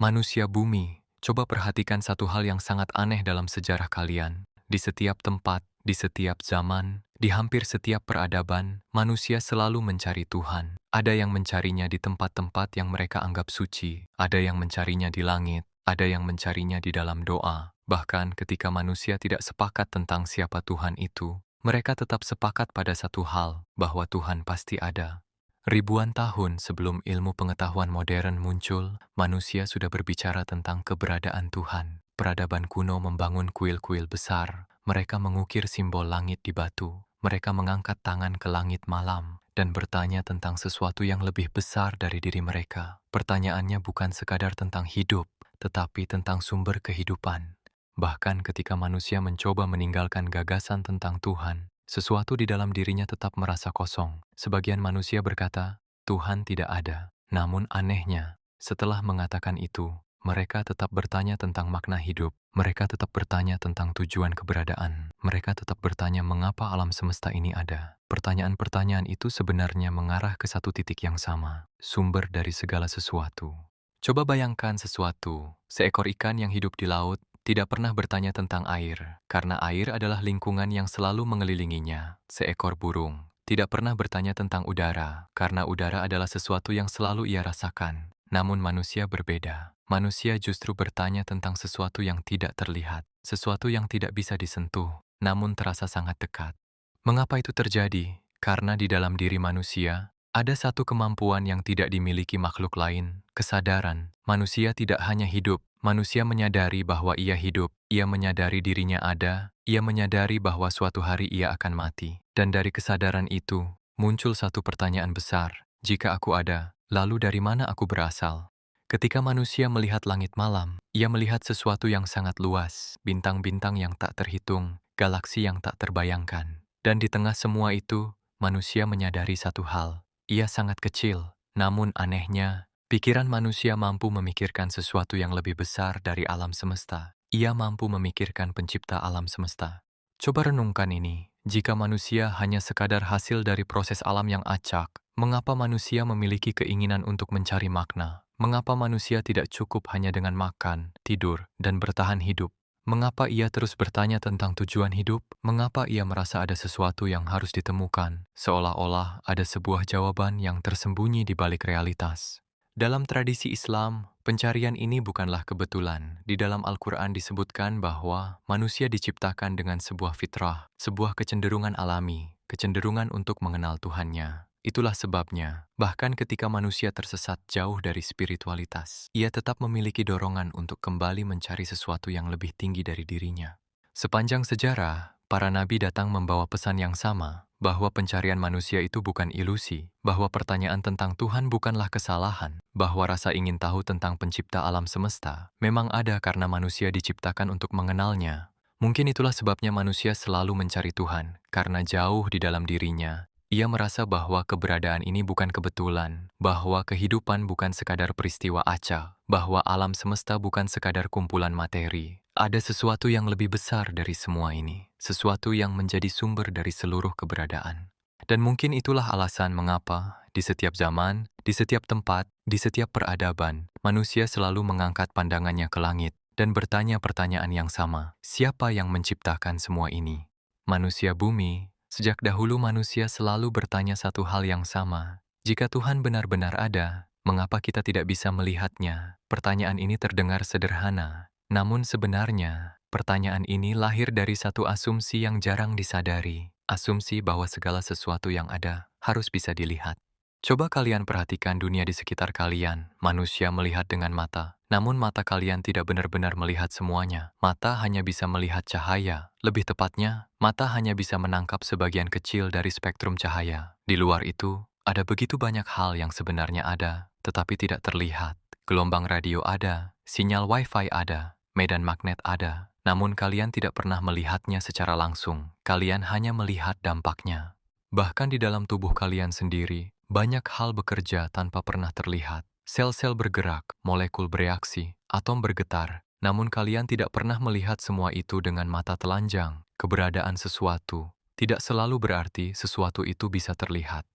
Manusia bumi, coba perhatikan satu hal yang sangat aneh dalam sejarah kalian. Di setiap tempat, di setiap zaman, di hampir setiap peradaban, manusia selalu mencari Tuhan. Ada yang mencarinya di tempat-tempat yang mereka anggap suci, ada yang mencarinya di langit, ada yang mencarinya di dalam doa. Bahkan ketika manusia tidak sepakat tentang siapa Tuhan itu, mereka tetap sepakat pada satu hal, bahwa Tuhan pasti ada. Ribuan tahun sebelum ilmu pengetahuan modern muncul, manusia sudah berbicara tentang keberadaan Tuhan. Peradaban kuno membangun kuil-kuil besar. Mereka mengukir simbol langit di batu. Mereka mengangkat tangan ke langit malam dan bertanya tentang sesuatu yang lebih besar dari diri mereka. Pertanyaannya bukan sekadar tentang hidup, tetapi tentang sumber kehidupan. Bahkan ketika manusia mencoba meninggalkan gagasan tentang Tuhan, sesuatu di dalam dirinya tetap merasa kosong. Sebagian manusia berkata, Tuhan tidak ada. Namun anehnya, setelah mengatakan itu, mereka tetap bertanya tentang makna hidup. Mereka tetap bertanya tentang tujuan keberadaan. Mereka tetap bertanya mengapa alam semesta ini ada. Pertanyaan-pertanyaan itu sebenarnya mengarah ke satu titik yang sama, sumber dari segala sesuatu. Coba bayangkan sesuatu, seekor ikan yang hidup di laut, tidak pernah bertanya tentang air, karena air adalah lingkungan yang selalu mengelilinginya. Seekor burung tidak pernah bertanya tentang udara, karena udara adalah sesuatu yang selalu ia rasakan. Namun manusia berbeda. Manusia justru bertanya tentang sesuatu yang tidak terlihat, sesuatu yang tidak bisa disentuh, namun terasa sangat dekat. Mengapa itu terjadi? Karena di dalam diri manusia, ada satu kemampuan yang tidak dimiliki makhluk lain, kesadaran. Manusia tidak hanya hidup, manusia menyadari bahwa ia hidup, ia menyadari dirinya ada, ia menyadari bahwa suatu hari ia akan mati. Dan dari kesadaran itu, muncul satu pertanyaan besar, jika aku ada, lalu dari mana aku berasal? Ketika manusia melihat langit malam, ia melihat sesuatu yang sangat luas, bintang-bintang yang tak terhitung, galaksi yang tak terbayangkan. Dan di tengah semua itu, manusia menyadari satu hal, ia sangat kecil, namun anehnya, pikiran manusia mampu memikirkan sesuatu yang lebih besar dari alam semesta. Ia mampu memikirkan pencipta alam semesta. Coba renungkan ini, jika manusia hanya sekadar hasil dari proses alam yang acak, mengapa manusia memiliki keinginan untuk mencari makna? Mengapa manusia tidak cukup hanya dengan makan, tidur, dan bertahan hidup? Mengapa ia terus bertanya tentang tujuan hidup? Mengapa ia merasa ada sesuatu yang harus ditemukan, seolah-olah ada sebuah jawaban yang tersembunyi di balik realitas? Dalam tradisi Islam, pencarian ini bukanlah kebetulan. Di dalam Al-Quran disebutkan bahwa manusia diciptakan dengan sebuah fitrah, sebuah kecenderungan alami, kecenderungan untuk mengenal Tuhannya. Itulah sebabnya, bahkan ketika manusia tersesat jauh dari spiritualitas, ia tetap memiliki dorongan untuk kembali mencari sesuatu yang lebih tinggi dari dirinya. Sepanjang sejarah, para nabi datang membawa pesan yang sama, bahwa pencarian manusia itu bukan ilusi, bahwa pertanyaan tentang Tuhan bukanlah kesalahan, bahwa rasa ingin tahu tentang pencipta alam semesta memang ada karena manusia diciptakan untuk mengenalnya. Mungkin itulah sebabnya manusia selalu mencari Tuhan, karena jauh di dalam dirinya, ia merasa bahwa keberadaan ini bukan kebetulan, bahwa kehidupan bukan sekadar peristiwa acak, bahwa alam semesta bukan sekadar kumpulan materi. Ada sesuatu yang lebih besar dari semua ini, sesuatu yang menjadi sumber dari seluruh keberadaan. Dan mungkin itulah alasan mengapa, di setiap zaman, di setiap tempat, di setiap peradaban, manusia selalu mengangkat pandangannya ke langit dan bertanya pertanyaan yang sama, siapa yang menciptakan semua ini? Manusia bumi. Sejak dahulu manusia selalu bertanya satu hal yang sama. Jika Tuhan benar-benar ada, mengapa kita tidak bisa melihatnya? Pertanyaan ini terdengar sederhana, namun sebenarnya, pertanyaan ini lahir dari satu asumsi yang jarang disadari. Asumsi bahwa segala sesuatu yang ada harus bisa dilihat. Coba kalian perhatikan dunia di sekitar kalian. Manusia melihat dengan mata, namun mata kalian tidak benar-benar melihat semuanya. Mata hanya bisa melihat cahaya. Lebih tepatnya, mata hanya bisa menangkap sebagian kecil dari spektrum cahaya. Di luar itu, ada begitu banyak hal yang sebenarnya ada, tetapi tidak terlihat. Gelombang radio ada, sinyal Wi-Fi ada, medan magnet ada. Namun kalian tidak pernah melihatnya secara langsung. Kalian hanya melihat dampaknya. Bahkan di dalam tubuh kalian sendiri, banyak hal bekerja tanpa pernah terlihat. Sel-sel bergerak, molekul bereaksi, atom bergetar. Namun kalian tidak pernah melihat semua itu dengan mata telanjang. Keberadaan sesuatu tidak selalu berarti sesuatu itu bisa terlihat.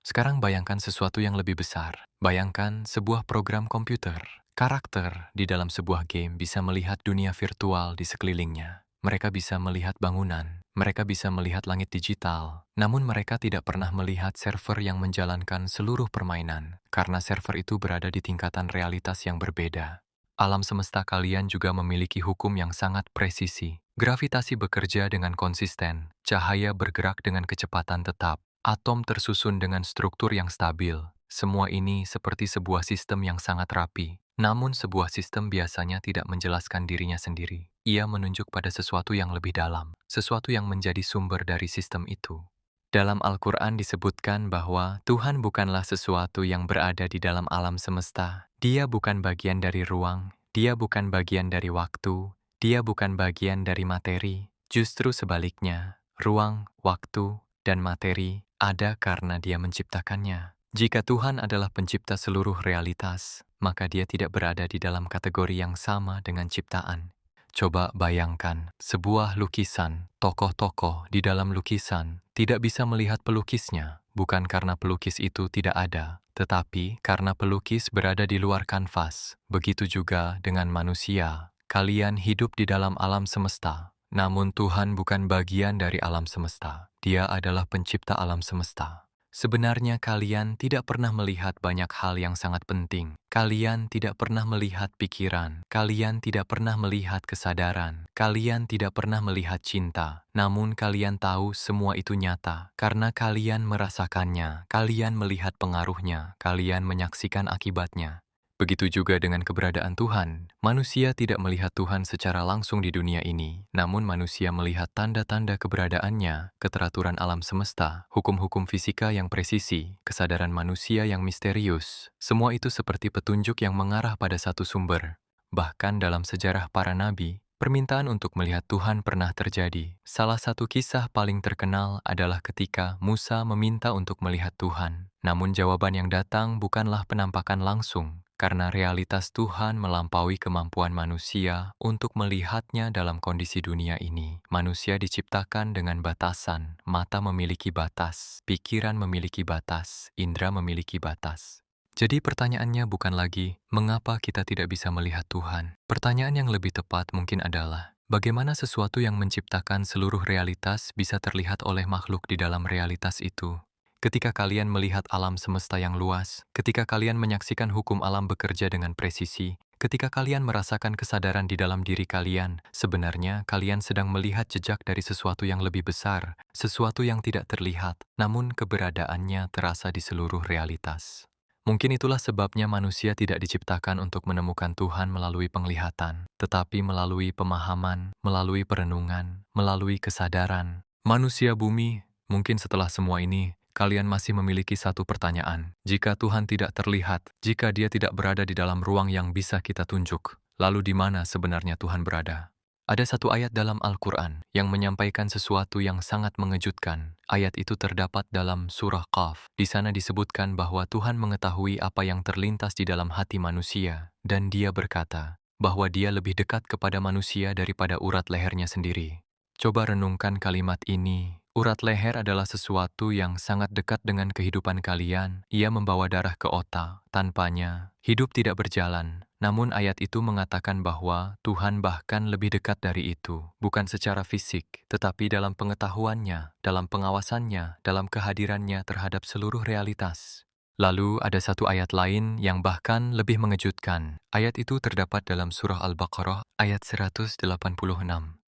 Sekarang bayangkan sesuatu yang lebih besar. Bayangkan sebuah program komputer. Karakter di dalam sebuah game bisa melihat dunia virtual di sekelilingnya. Mereka bisa melihat bangunan, mereka bisa melihat langit digital, namun mereka tidak pernah melihat server yang menjalankan seluruh permainan, karena server itu berada di tingkatan realitas yang berbeda. Alam semesta kalian juga memiliki hukum yang sangat presisi. Gravitasi bekerja dengan konsisten, cahaya bergerak dengan kecepatan tetap, atom tersusun dengan struktur yang stabil. Semua ini seperti sebuah sistem yang sangat rapi. Namun sebuah sistem biasanya tidak menjelaskan dirinya sendiri. Ia menunjuk pada sesuatu yang lebih dalam, sesuatu yang menjadi sumber dari sistem itu. Dalam Al-Quran disebutkan bahwa Tuhan bukanlah sesuatu yang berada di dalam alam semesta. Dia bukan bagian dari ruang, dia bukan bagian dari waktu, dia bukan bagian dari materi. Justru sebaliknya, ruang, waktu, dan materi ada karena dia menciptakannya. Jika Tuhan adalah pencipta seluruh realitas, maka dia tidak berada di dalam kategori yang sama dengan ciptaan. Coba bayangkan, sebuah lukisan, tokoh-tokoh di dalam lukisan tidak bisa melihat pelukisnya, bukan karena pelukis itu tidak ada, tetapi karena pelukis berada di luar kanvas. Begitu juga dengan manusia, kalian hidup di dalam alam semesta, namun Tuhan bukan bagian dari alam semesta. Dia adalah pencipta alam semesta. Sebenarnya kalian tidak pernah melihat banyak hal yang sangat penting. Kalian tidak pernah melihat pikiran. Kalian tidak pernah melihat kesadaran. Kalian tidak pernah melihat cinta. Namun kalian tahu semua itu nyata. Karena kalian merasakannya. Kalian melihat pengaruhnya. Kalian menyaksikan akibatnya. Begitu juga dengan keberadaan Tuhan. Manusia tidak melihat Tuhan secara langsung di dunia ini, namun manusia melihat tanda-tanda keberadaannya, keteraturan alam semesta, hukum-hukum fisika yang presisi, kesadaran manusia yang misterius. Semua itu seperti petunjuk yang mengarah pada satu sumber. Bahkan dalam sejarah para nabi, permintaan untuk melihat Tuhan pernah terjadi. Salah satu kisah paling terkenal adalah ketika Musa meminta untuk melihat Tuhan. Namun jawaban yang datang bukanlah penampakan langsung, karena realitas Tuhan melampaui kemampuan manusia untuk melihatnya dalam kondisi dunia ini. Manusia diciptakan dengan batasan, mata memiliki batas, pikiran memiliki batas, indera memiliki batas. Jadi pertanyaannya bukan lagi, mengapa kita tidak bisa melihat Tuhan? Pertanyaan yang lebih tepat mungkin adalah, bagaimana sesuatu yang menciptakan seluruh realitas bisa terlihat oleh makhluk di dalam realitas itu? Ketika kalian melihat alam semesta yang luas, ketika kalian menyaksikan hukum alam bekerja dengan presisi, ketika kalian merasakan kesadaran di dalam diri kalian, sebenarnya kalian sedang melihat jejak dari sesuatu yang lebih besar, sesuatu yang tidak terlihat, namun keberadaannya terasa di seluruh realitas. Mungkin itulah sebabnya manusia tidak diciptakan untuk menemukan Tuhan melalui penglihatan, tetapi melalui pemahaman, melalui perenungan, melalui kesadaran. Manusia bumi, mungkin setelah semua ini, kalian masih memiliki satu pertanyaan. Jika Tuhan tidak terlihat, jika Dia tidak berada di dalam ruang yang bisa kita tunjuk, lalu di mana sebenarnya Tuhan berada? Ada satu ayat dalam Al-Quran yang menyampaikan sesuatu yang sangat mengejutkan. Ayat itu terdapat dalam surah Qaf. Di sana disebutkan bahwa Tuhan mengetahui apa yang terlintas di dalam hati manusia, dan Dia berkata bahwa Dia lebih dekat kepada manusia daripada urat lehernya sendiri. Coba renungkan kalimat ini. Urat leher adalah sesuatu yang sangat dekat dengan kehidupan kalian. Ia membawa darah ke otak. Tanpanya, hidup tidak berjalan. Namun ayat itu mengatakan bahwa Tuhan bahkan lebih dekat dari itu. Bukan secara fisik, tetapi dalam pengetahuannya, dalam pengawasannya, dalam kehadirannya terhadap seluruh realitas. Lalu ada satu ayat lain yang bahkan lebih mengejutkan. Ayat itu terdapat dalam surah Al-Baqarah ayat 186.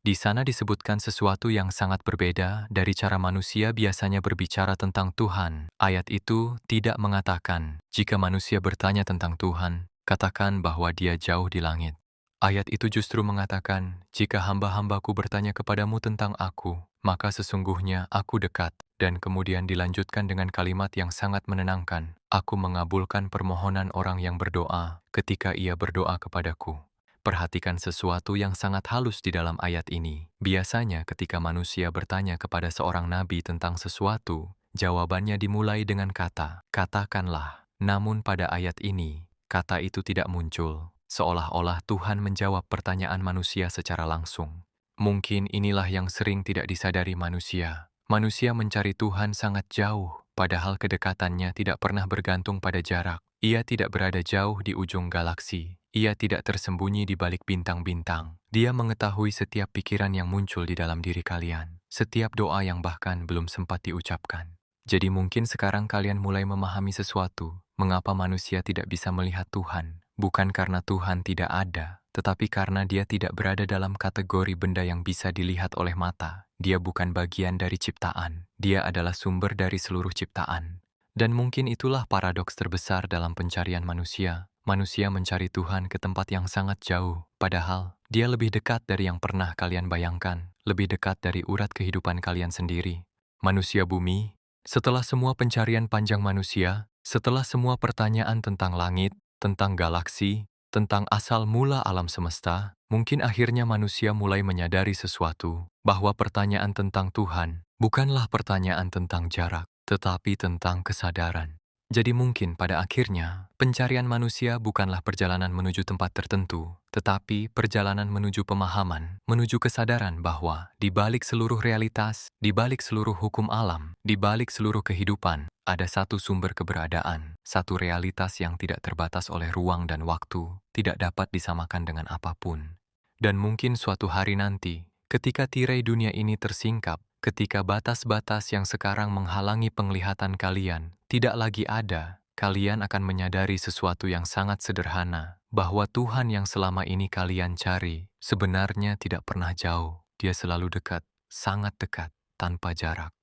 Di sana disebutkan sesuatu yang sangat berbeda dari cara manusia biasanya berbicara tentang Tuhan. Ayat itu tidak mengatakan, jika manusia bertanya tentang Tuhan, katakan bahwa Dia jauh di langit. Ayat itu justru mengatakan, jika hamba-hambaku bertanya kepadamu tentang aku, maka sesungguhnya aku dekat. Dan kemudian dilanjutkan dengan kalimat yang sangat menenangkan, aku mengabulkan permohonan orang yang berdoa ketika ia berdoa kepadaku. Perhatikan sesuatu yang sangat halus di dalam ayat ini. Biasanya ketika manusia bertanya kepada seorang nabi tentang sesuatu, jawabannya dimulai dengan kata, katakanlah. Namun pada ayat ini, kata itu tidak muncul, seolah-olah Tuhan menjawab pertanyaan manusia secara langsung. Mungkin inilah yang sering tidak disadari manusia. Manusia mencari Tuhan sangat jauh, padahal kedekatannya tidak pernah bergantung pada jarak. Ia tidak berada jauh di ujung galaksi. Ia tidak tersembunyi di balik bintang-bintang. Dia mengetahui setiap pikiran yang muncul di dalam diri kalian, setiap doa yang bahkan belum sempat diucapkan. Jadi mungkin sekarang kalian mulai memahami sesuatu, mengapa manusia tidak bisa melihat Tuhan. Bukan karena Tuhan tidak ada, tetapi karena Dia tidak berada dalam kategori benda yang bisa dilihat oleh mata. Dia bukan bagian dari ciptaan, Dia adalah sumber dari seluruh ciptaan. Dan mungkin itulah paradoks terbesar dalam pencarian manusia. Manusia mencari Tuhan ke tempat yang sangat jauh, padahal Dia lebih dekat dari yang pernah kalian bayangkan, lebih dekat dari urat kehidupan kalian sendiri. Manusia bumi, setelah semua pencarian panjang manusia, setelah semua pertanyaan tentang langit, tentang galaksi, tentang asal mula alam semesta, mungkin akhirnya manusia mulai menyadari sesuatu, bahwa pertanyaan tentang Tuhan bukanlah pertanyaan tentang jarak, tetapi tentang kesadaran. Jadi mungkin pada akhirnya, pencarian manusia bukanlah perjalanan menuju tempat tertentu, tetapi perjalanan menuju pemahaman, menuju kesadaran bahwa di balik seluruh realitas, di balik seluruh hukum alam, di balik seluruh kehidupan, ada satu sumber keberadaan, satu realitas yang tidak terbatas oleh ruang dan waktu, tidak dapat disamakan dengan apapun. Dan mungkin suatu hari nanti, ketika tirai dunia ini tersingkap, ketika batas-batas yang sekarang menghalangi penglihatan kalian tidak lagi ada, kalian akan menyadari sesuatu yang sangat sederhana, bahwa Tuhan yang selama ini kalian cari sebenarnya tidak pernah jauh. Dia selalu dekat, sangat dekat, tanpa jarak.